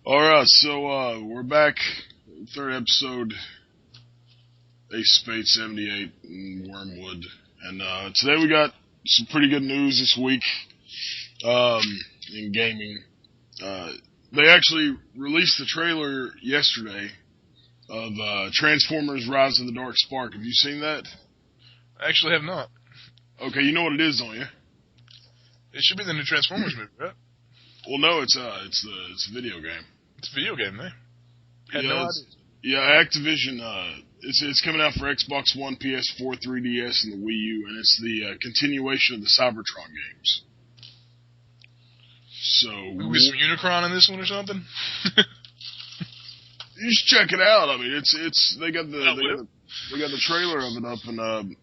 Alright, so we're back, third episode, Ace Spade 78 in Wormwood, and today we got some pretty good news this week in gaming. They actually released the trailer yesterday of Transformers Rise of the Dark Spark. Have you seen that? I actually have not. Okay, you know what it is, don't you? It should be the new Transformers movie, right? Well, no, it's a video game. It's a video game, man. Had no idea. Yeah, Activision. It's coming out for Xbox One, PS4, 3DS, and the Wii U, and it's the continuation of the Cybertron games. So maybe some Unicron in this one or something. You should check it out. I mean, they got the trailer of it up, and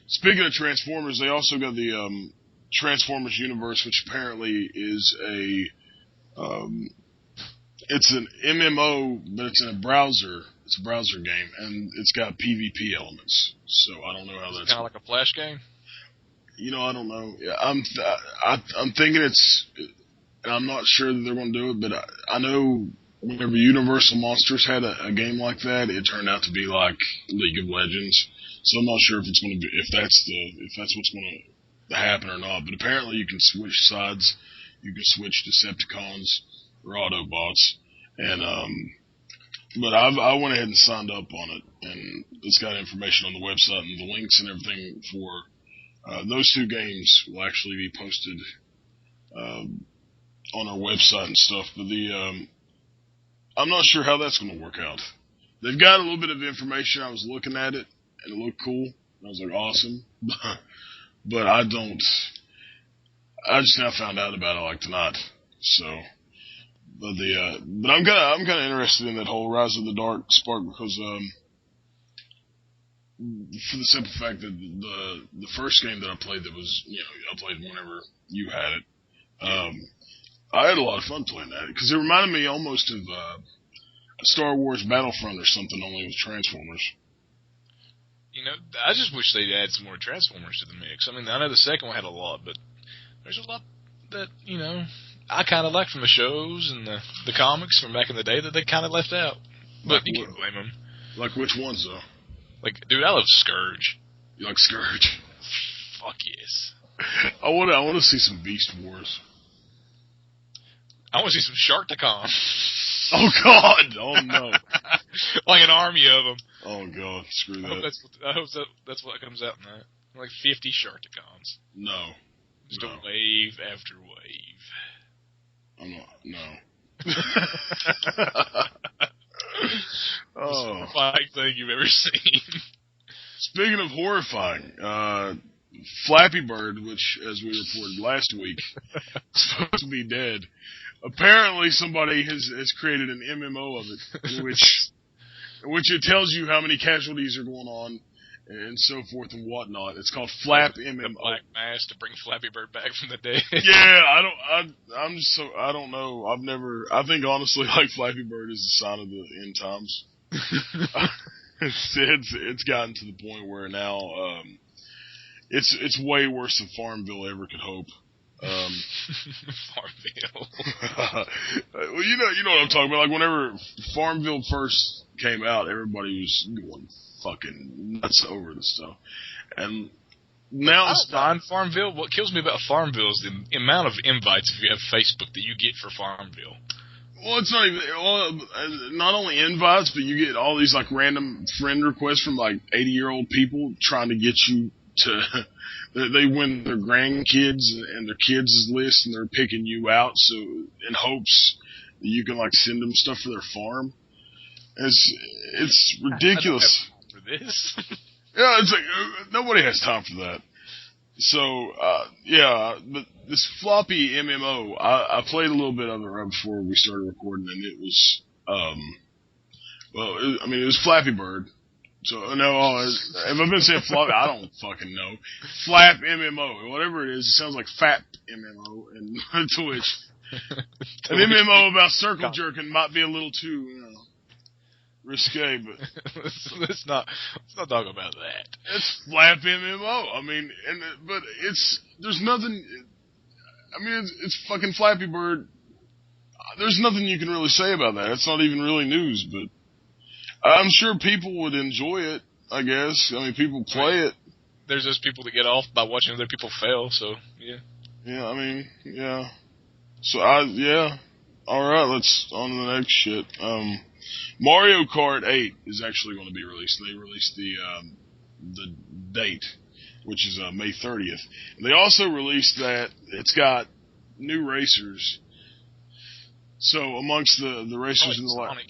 speaking of Transformers, they also got the Transformers universe, which apparently is it's an MMO, but it's in a browser. It's a browser game, and it's got PvP elements. So I don't know how that's kind of like a Flash game. You know, I don't know. Yeah, I'm thinking it's, and I'm not sure that they're going to do it, but I know whenever Universal Monsters had a game like that, it turned out to be like League of Legends. So I'm not sure if it's going to be if that's what's going to happen or not. But apparently, you can switch sides. You can switch Decepticons or Autobots, and but I went ahead and signed up on it, and it's got information on the website and the links and everything for. Those two games will actually be posted on our website and stuff, but I'm not sure how that's going to work out. They've got a little bit of information. I was looking at it, and it looked cool. I was like, awesome. But I just now found out about it like tonight. So, but I'm kind of interested in that whole Rise of the Dark Spark because for the simple fact that the first game that I played that was, I played whenever you had it, I had a lot of fun playing that because it reminded me almost of Star Wars Battlefront or something, only with Transformers. I just wish they'd add some more Transformers to the mix. I mean, I know the second one had a lot, but there's a lot that, I kind of liked from the shows and the comics from back in the day that they kind of left out. But you can't blame them. Like which ones, though? Like, dude, I love Scourge. You like Scourge? Fuck yes. I want to see some Beast Wars. I want to see some Sharkticon. Oh God! Oh no! Like an army of them. Oh God! Screw that. I hope that's what comes out in that. Like 50 Sharkticons. No. Just a wave after wave. I'm not. No. Oh. Most horrifying thing you've ever seen. Speaking of horrifying, Flappy Bird, which, as we reported last week, is supposed to be dead. Apparently, somebody has created an MMO of it, in which it tells you how many casualties are going on and so forth and whatnot. It's called Flap MMO. The Black Mass to bring Flappy Bird back from the dead. Yeah, I don't know. I think honestly, like Flappy Bird is a sign of the end times. It's gotten to the point where now it's way worse than Farmville ever could hope. Farmville. Well, you know what I'm talking about. Like whenever Farmville first came out, everybody was going fucking nuts over the stuff, and now it's not Farmville. What kills me about Farmville is the amount of invites if you have Facebook that you get for Farmville. Well, it's not even not only invites, but you get all these like random friend requests from like 80-year-old people trying to get you to. They win their grandkids and their kids' list, and they're picking you out, so in hopes that you can like send them stuff for their farm. It's ridiculous. I don't have time for this. Yeah, it's like nobody has time for that. So but this floppy MMO, I played a little bit of it right before we started recording, and it was it was Flappy Bird. So, no, if I've been saying flop, I don't fucking know. Flap MMO, whatever it is, it sounds like Fap MMO, and to which an MMO about circle jerking might be a little too, risque, but let's not talk about that. It's Flap MMO. I mean, but there's nothing. I mean, it's fucking Flappy Bird. there's nothing you can really say about that. It's not even really news, but I'm sure people would enjoy it, I guess. I mean, people play it. There's those people that get off by watching other people fail, so, yeah. Yeah, I mean, yeah. So, yeah. Alright, let's on to the next shit. Mario Kart 8 is actually going to be released. They released the date, which is May 30th. And they also released that it's got new racers. So amongst the racers in the Sonic.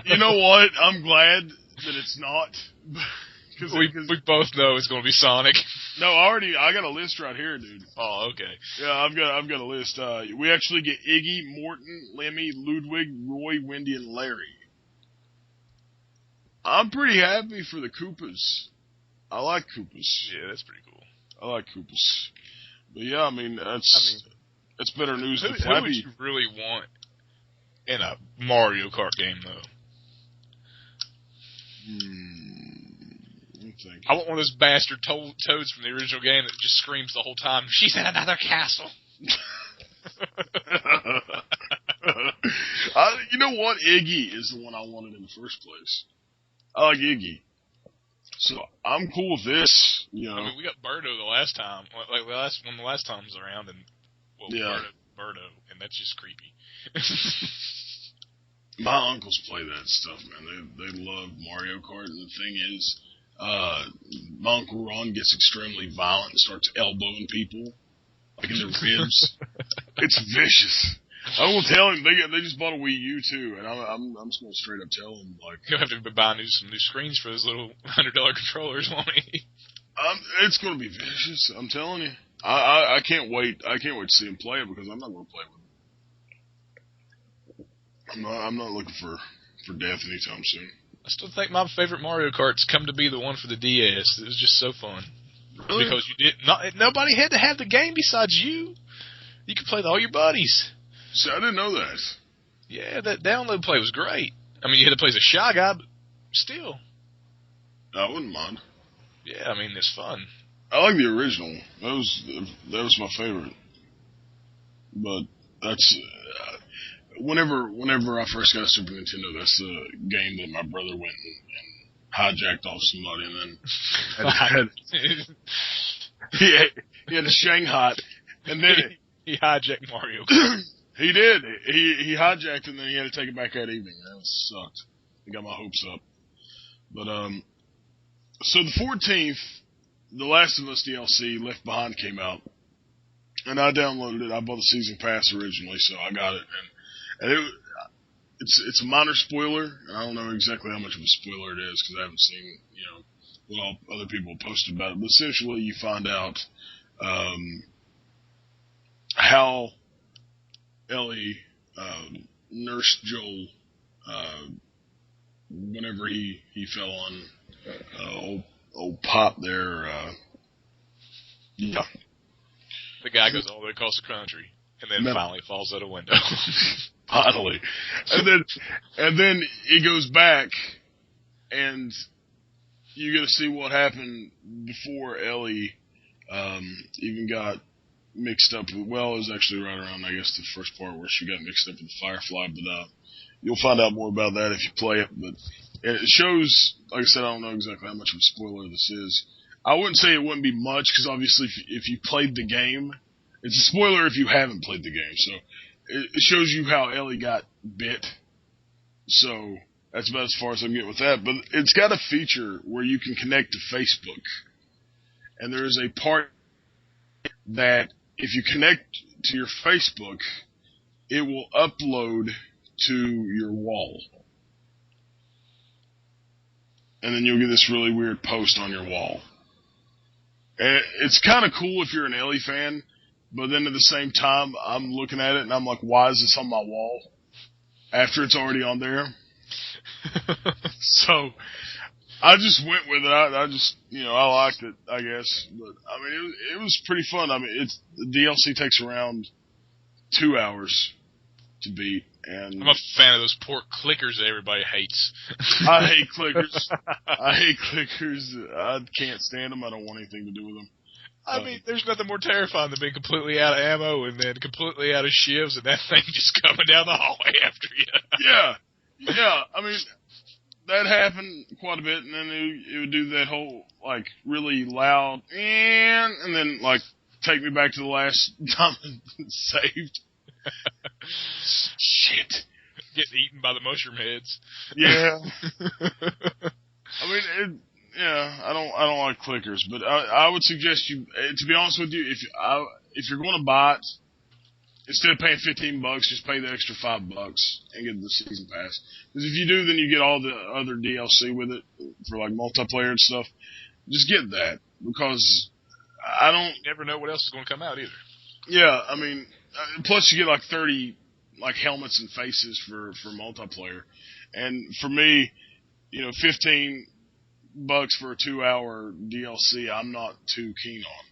You know what? I'm glad that it's not. We both know it's going to be Sonic. No, I got a list right here, dude. Oh, okay. Yeah, I've got a list. We actually get Iggy, Morton, Lemmy, Ludwig, Roy, Wendy, and Larry. I'm pretty happy for the Koopas. I like Koopas. Yeah, that's pretty cool. I like Koopas. But yeah, I mean, that's better news than Flappy. Who would you really want in a Mario Kart game, though? I want one of those bastard toads from the original game that just screams the whole time, "She's in another castle." You know what? Iggy is the one I wanted in the first place. I like Iggy. So I'm cool with this. You know, I mean, we got Birdo the last time, like the last time was around, and Birdo, and that's just creepy. My uncles play that stuff, man. They love Mario Kart, and the thing is, my Uncle Ron gets extremely violent and starts elbowing people, like in the ribs. It's vicious. I will tell him they just bought a Wii U too, and I'm just gonna straight up tell him, like, he'll have to be buying some new screens for those little $100 controllers, won't he? It's gonna be vicious. I'm telling you. I can't wait. I can't wait to see him play it because I'm not gonna play with him. I'm not looking for death anytime soon. I still think my favorite Mario Kart's come to be the one for the DS. It was just so fun. Really? Because nobody had to have the game besides you. You could play with all your buddies. See, I didn't know that. Yeah, that download play was great. I mean, you had to play as a Shy Guy, but still. I wouldn't mind. Yeah, I mean, it's fun. I like the original. That was my favorite. But that's whenever I first got a Super Nintendo, that's the game that my brother went and hijacked off somebody, and then he had a Shanghai, and then he hijacked Mario Kart. He did. He hijacked, and then he had to take it back that evening. That sucked. He got my hopes up. But so the 14th, The Last of Us DLC Left Behind came out, and I downloaded it. I bought the season pass originally, so I got it, and it's a minor spoiler, and I don't know exactly how much of a spoiler it is because I haven't seen what all other people posted about it. But essentially, you find out how Ellie nursed Joel whenever he fell on old Pop there. Yeah. The guy goes all the way across the country and then finally falls out a window. Finally. And then he goes back and you get to see what happened before Ellie even got mixed up with, well, it was actually right around, I guess, the first part where she got mixed up with the Firefly, but you'll find out more about that if you play it, but it shows, like I said, I don't know exactly how much of a spoiler this is. I wouldn't say it wouldn't be much, because obviously if you played the game, it's a spoiler if you haven't played the game, so it shows you how Ellie got bit, so that's about as far as I can get with that, but it's got a feature where you can connect to Facebook, and there is a part that if you connect to your Facebook, it will upload to your wall. And then you'll get this really weird post on your wall. And it's kind of cool if you're an Ellie fan, but then at the same time, I'm looking at it and I'm like, why is this on my wall? After it's already on there. So, I just went with it. I just, I liked it, I guess. But, I mean, it was pretty fun. I mean, the DLC takes around 2 hours to beat. And I'm a fan of those poor clickers that everybody hates. I hate clickers. I can't stand them. I don't want anything to do with them. I mean, there's nothing more terrifying than being completely out of ammo and then completely out of shivs and that thing just coming down the hallway after you. Yeah. I mean, that happened quite a bit, and then it would do that whole, like, really loud, and then, like, take me back to the last time it saved. Shit. Getting eaten by the mushroom heads. Yeah. I mean, I don't like clickers, but I would suggest you, to be honest with you, if you're going to buy it, instead of paying $15, just pay the extra $5 and get the season pass. Because if you do, then you get all the other DLC with it for like multiplayer and stuff. Just get that, because You never know what else is going to come out either. Yeah, I mean, plus you get like 30 like helmets and faces for multiplayer, and for me, $15 for a 2-hour DLC, I'm not too keen on.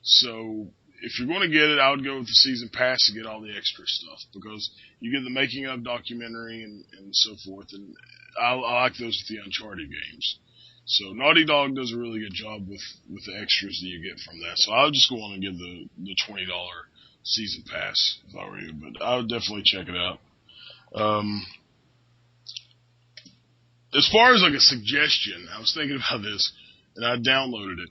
So if you're going to get it, I would go with the season pass to get all the extra stuff, because you get the making of documentary and so forth, and I like those with the Uncharted games. So Naughty Dog does a really good job with the extras that you get from that. So I would just go on and give the $20 season pass if I were you, but I would definitely check it out. As far as like a suggestion, I was thinking about this and I downloaded it.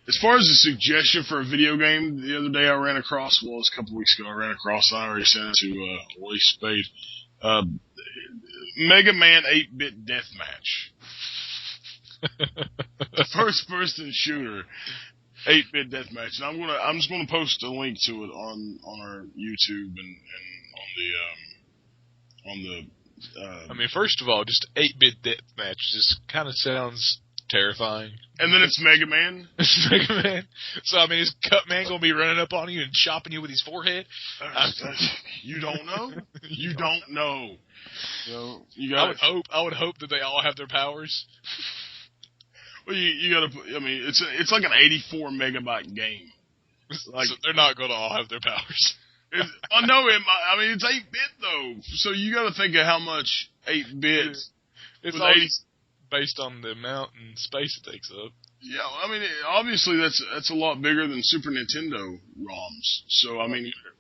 As far as a suggestion for a video game, the other day I ran across, well, it was a couple weeks ago, I already sent it to Roy Spade. Megaman 8-bit Deathmatch. First person shooter 8-bit Deathmatch. And I'm just gonna post a link to it on our YouTube and on the I mean, first of all, just 8-bit Deathmatch just kind of sounds terrifying. And then it's Mega Man. It's Mega Man. So, I mean, is Cutman going to be running up on you and chopping you with his forehead? You don't know. You don't know. I would hope that they all have their powers. Well, you got to. I mean, it's like an 84 megabyte game. Like, so they're not going to all have their powers. No, I mean, it's 8-bit though. So you got to think of how much 8-bit. It's always based on the amount and space it takes up. Yeah, I mean, obviously that's a lot bigger than Super Nintendo ROMs. So I mean,